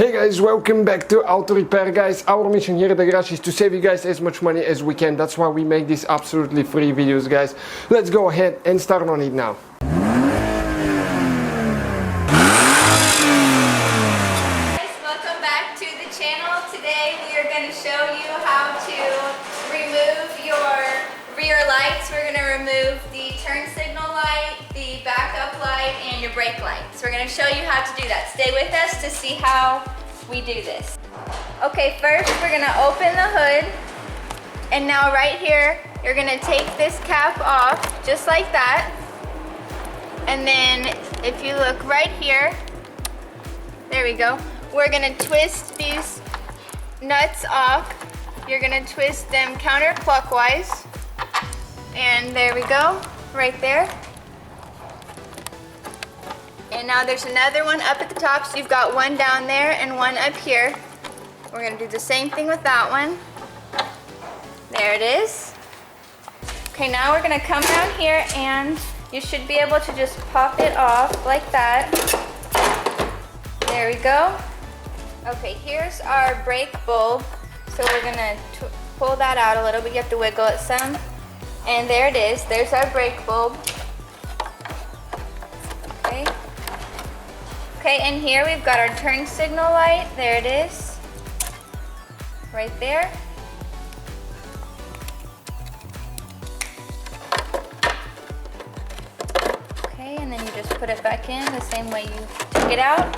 Hey guys, welcome back to Auto Repair. Guys, our mission here at the garage is to save you guys as much money as we can. That's why we make these absolutely free videos, guys. Let's go ahead and start on it now. Guys, welcome back to the channel. Today we are going to show you how to remove your rear lights. We're going to remove the turn signal light, the backup light, and your brake light. So we're going to show you how to do that. Stay with us to see how we do this. Okay, first we're going to open the hood. And now right here, you're going to take this cap off just like that. And then if you look right here, there we go. We're going to twist these nuts off. You're going to twist them counterclockwise. And there we go, right there. And now there's another one up at the top, so you've got one down there and one up here. We're gonna do the same thing with that one. There it is. Okay, now we're gonna come down here and you should be able to just pop it off like that. There we go. Okay, here's our brake bulb. So we're gonna pull that out a little bit. You have to wiggle it some. And there it is, there's our brake bulb. Okay. Okay, and here we've got our turn signal light. There it is. Right there. Okay, and then you just put it back in the same way you took it out.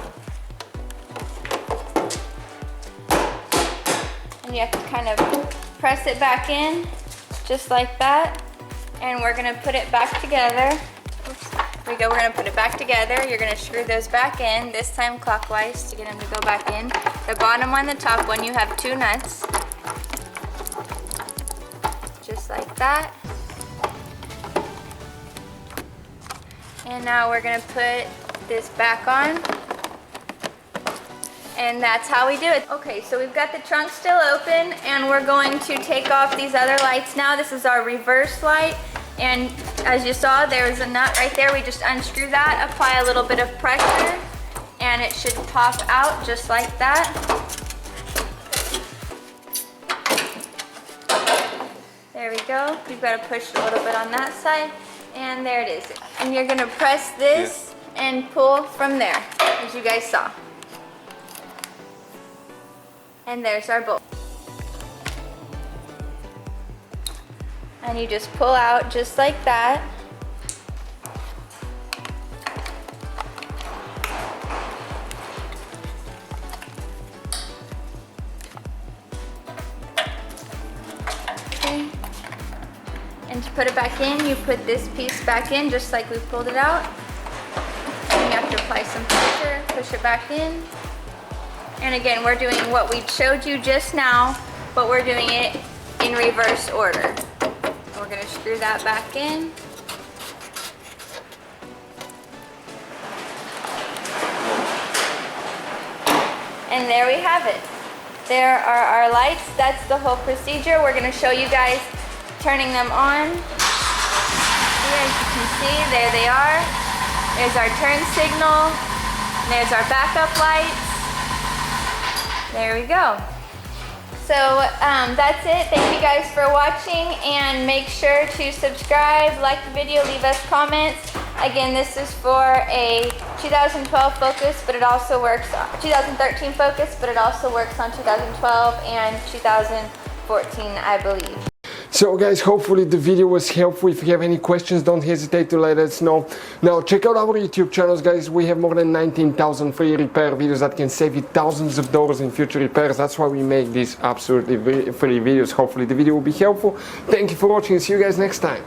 And you have to kind of press it back in. Just like that, and we're gonna put it back together. Oops. There we go, we're gonna put it back together. You're gonna screw those back in, this time clockwise to get them to go back in. The bottom one, the top one, you have two nuts. Just like that. And now we're gonna put this back on. And that's how we do it. Okay, so we've got the trunk still open and we're going to take off these other lights now. This is our reverse light. And as you saw, there was a nut right there. We just unscrew that, apply a little bit of pressure, and it should pop out just like that. There we go. You've got to push a little bit on that side. And there it is. And you're gonna press this and pull from there, as you guys saw. And there's our bolt. And you just pull out just like that. Okay. And to put it back in, you put this piece back in just like we pulled it out. And you have to apply some pressure, push it back in. And again, we're doing what we showed you just now, but we're doing it in reverse order. We're gonna screw that back in. And there we have it. There are our lights. That's the whole procedure. We're gonna show you guys turning them on. Here, as you can see, there they are. There's our turn signal. And there's our backup lights. There we go. So that's it. Thank you guys for watching, and make sure to subscribe, like the video, leave us comments. Again, this is for a 2012 Focus, but it also works, 2013 Focus, but it also works on 2012 and 2014, I believe. So guys, hopefully the video was helpful. If you have any questions, don't hesitate to let us know. Now check out our YouTube channels, guys. We have more than 19,000 free repair videos that can save you thousands of dollars in future repairs. That's why we make these absolutely free videos. Hopefully the video will be helpful. Thank you for watching. See you guys next time.